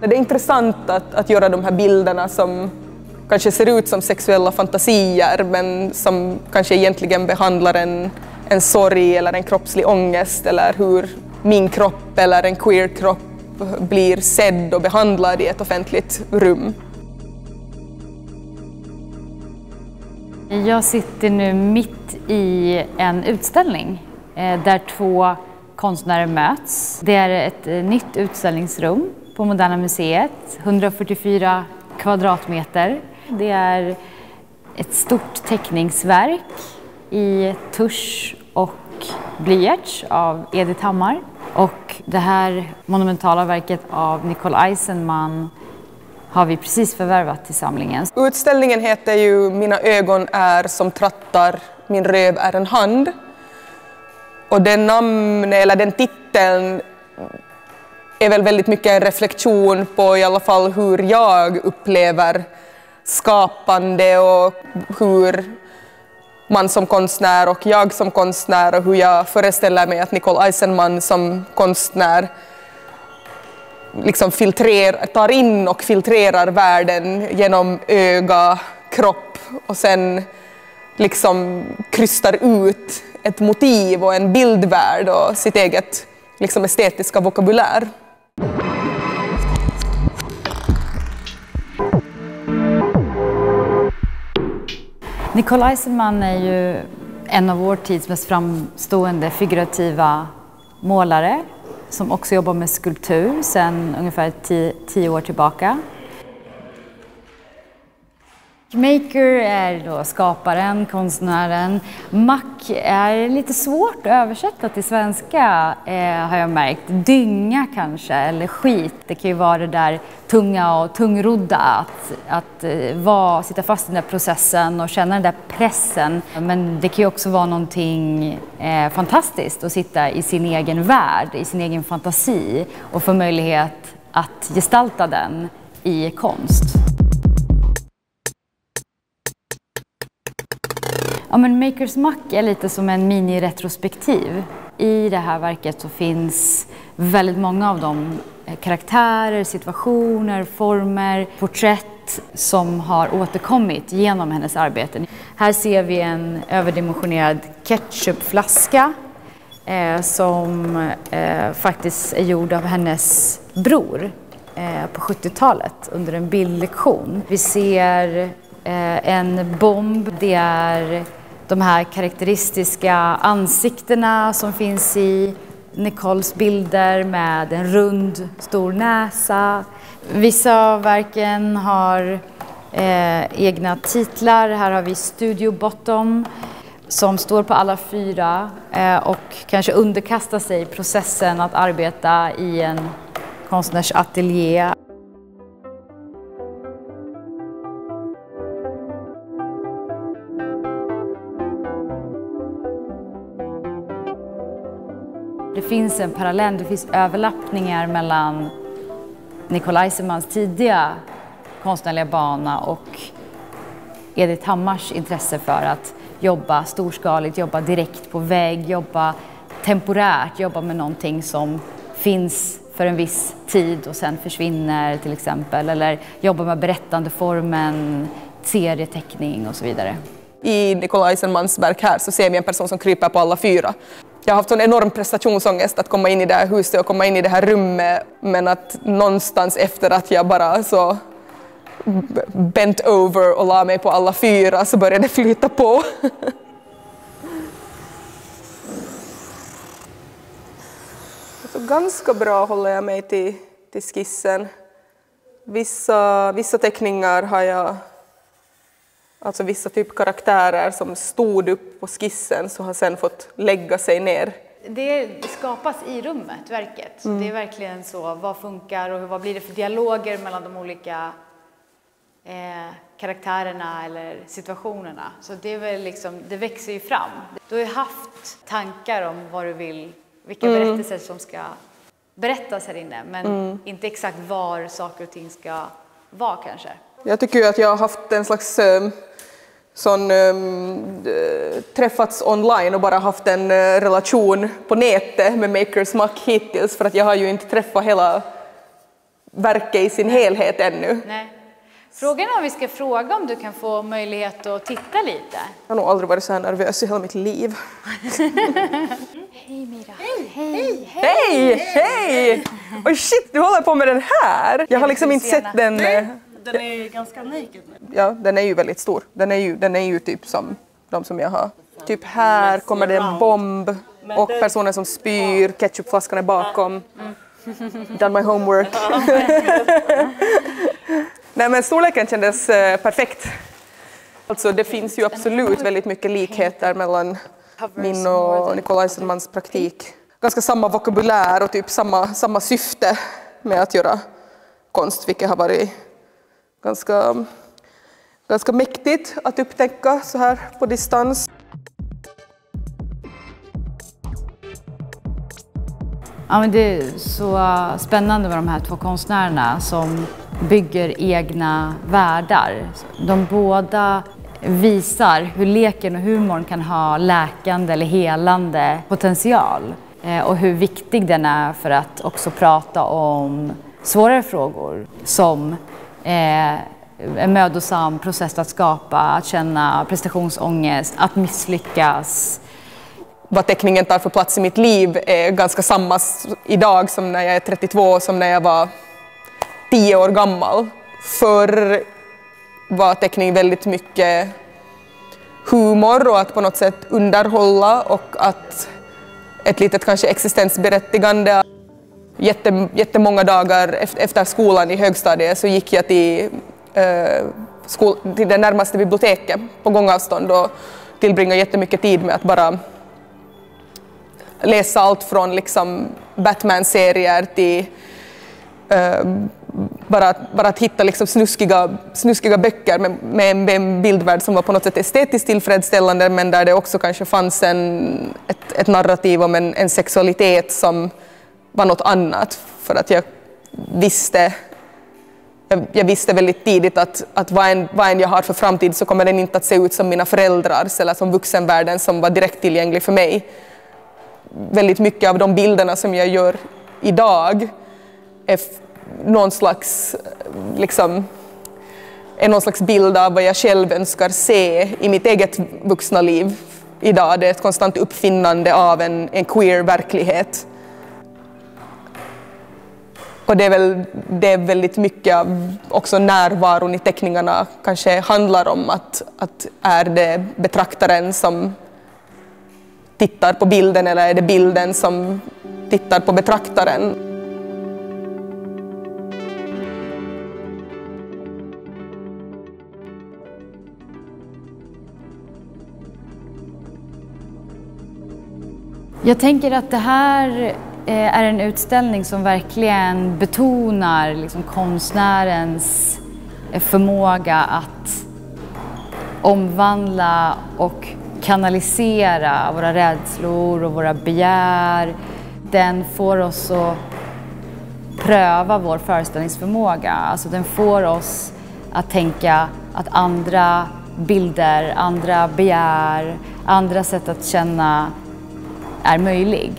Det är intressant att göra de här bilderna som kanske ser ut som sexuella fantasier men som kanske egentligen behandlar en sorg eller en kroppslig ångest eller hur min kropp eller en queer kropp blir sedd och behandlad i ett offentligt rum. Jag sitter nu mitt i en utställning där två konstnärer möts. Det är ett nytt utställningsrum på Moderna Museet, 144 kvadratmeter. Det är ett stort teckningsverk i tusch och blyerts av Edith Hammar. Och det här monumentala verket av Nicole Eisenman har vi precis förvärvat till samlingen. Utställningen heter ju Mina ögon är som trattar, min röv är en hand. Och den titeln är väl väldigt mycket en reflektion på i alla fall hur jag upplever skapande och hur man som konstnär och jag som konstnär och hur jag föreställer mig att Nicole Eisenman som konstnär liksom tar in och filtrerar världen genom öga, kropp och sen liksom krystar ut ett motiv och en bildvärld och sitt eget liksom estetiska vokabulär. Nicole Eisenman är ju en av vår tids mest framstående figurativa målare som också jobbar med skulptur sedan ungefär 10 år tillbaka. Maker är då skaparen, konstnären. Mack är lite svårt att översätta till svenska har jag märkt. Dynga kanske, eller skit. Det kan ju vara det där tunga och tungrodda. Att sitta fast i den där processen och känna den där pressen. Men det kan ju också vara någonting fantastiskt att sitta i sin egen värld, i sin egen fantasi och få möjlighet att gestalta den i konst. Ja, men Makers Mack är lite som en mini-retrospektiv. I det här verket så finns väldigt många av de karaktärer, situationer, former, porträtt som har återkommit genom hennes arbete. Här ser vi en överdimensionerad ketchupflaska som faktiskt är gjord av hennes bror på 70-talet under en bildlektion. Vi ser en bomb, det är de här karaktäristiska ansiktena som finns i Nicoles bilder med en rund stor näsa. Vissa av verken har egna titlar. Här har vi Studio Bottom som står på alla 4 och kanske underkastar sig processen att arbeta i en konstnärsateljé. Det finns en parallell, det finns överlappningar mellan Nicole Eisenmans tidiga konstnärliga bana och Edith Hammars intresse för att jobba storskaligt, jobba direkt på vägg, jobba temporärt, jobba med någonting som finns för en viss tid och sen försvinner till exempel. Eller jobba med berättandeformen, serieteckning och så vidare. I Nicole Eisenmans verk här så ser vi en person som kryper på alla 4. Jag har haft en enorm prestationsångest att komma in i det här huset och komma in i det här rummet, men att någonstans efter att jag bara så bent over och la mig på alla 4 så började det flyta på. Så ganska bra håller jag mig till skissen. Vissa teckningar har jag, alltså vissa typ karaktärer som stod upp på skissen så har sen fått lägga sig ner. Det skapas i rummet, verket. Så det är verkligen så, vad funkar och vad blir det för dialoger mellan de olika karaktärerna eller situationerna. Så det är väl liksom, det växer ju fram. Du har ju haft tankar om vad du vill, vilka berättelser som ska berättas här inne, men inte exakt var saker och ting ska vara kanske. Jag tycker ju att jag har haft en slags träffats online och bara haft en relation på nätet med Makers Mack hittills, för att jag har ju inte träffat hela verket i sin helhet ännu. Nej. Frågan är om vi ska fråga om du kan få möjlighet att titta lite. Jag har nog aldrig varit så här nervös i hela mitt liv. Hej Mira. Hej. Hej! Oj shit, du håller på med den här. Jag har liksom inte sett den. Den är ganska naked nu. Ja, den är ju väldigt stor. Den är ju typ som de som jag har. Typ här kommer det en bomb och personen som spyr, ketchupflaskan är bakom. Done my homework. Nej, men storleken kändes perfekt. Alltså det finns ju absolut väldigt mycket likheter mellan min och Nicole Eisenmans praktik. Ganska samma vokabulär och typ samma syfte med att göra konst, vilket har varit ganska mäktigt att upptäcka så här på distans. Ja, men det är så spännande med de här två konstnärerna som bygger egna världar. De båda visar hur leken och humorn kan ha läkande eller helande potential. Och hur viktig den är för att också prata om svårare frågor som en mödosam process att skapa, att känna prestationsångest, att misslyckas. Vad teckningen tar för plats i mitt liv är ganska samma idag som när jag är 32 som när jag var 10 år gammal. Förr var teckning väldigt mycket humor och att på något sätt underhålla och att ett litet kanske existensberättigande. Jättemånga dagar efter skolan i högstadiet så gick jag till det närmaste biblioteket på gångavstånd och tillbringade jättemycket tid med att bara läsa allt från liksom Batman-serier till bara att hitta liksom snuskiga böcker med en bildvärld som var på något sätt estetiskt tillfredsställande men där det också kanske fanns ett narrativ om en sexualitet som var något annat. För att jag visste väldigt tidigt att vad än jag har för framtid så kommer den inte att se ut som mina föräldrars eller som vuxenvärlden som var direkt tillgänglig för mig. Väldigt mycket av de bilderna som jag gör idag är någon slags bild av vad jag själv önskar se i mitt eget vuxna liv idag. Det är ett konstant uppfinnande av en queer verklighet. Och det är väldigt mycket av också närvaron i teckningarna kanske handlar om att är det betraktaren som tittar på bilden eller är det bilden som tittar på betraktaren? Jag tänker att det här är en utställning som verkligen betonar liksom konstnärens förmåga att omvandla och kanalisera våra rädslor och våra begär. Den får oss att pröva vår föreställningsförmåga. Alltså den får oss att tänka att andra bilder, andra begär, andra sätt att känna är möjlig.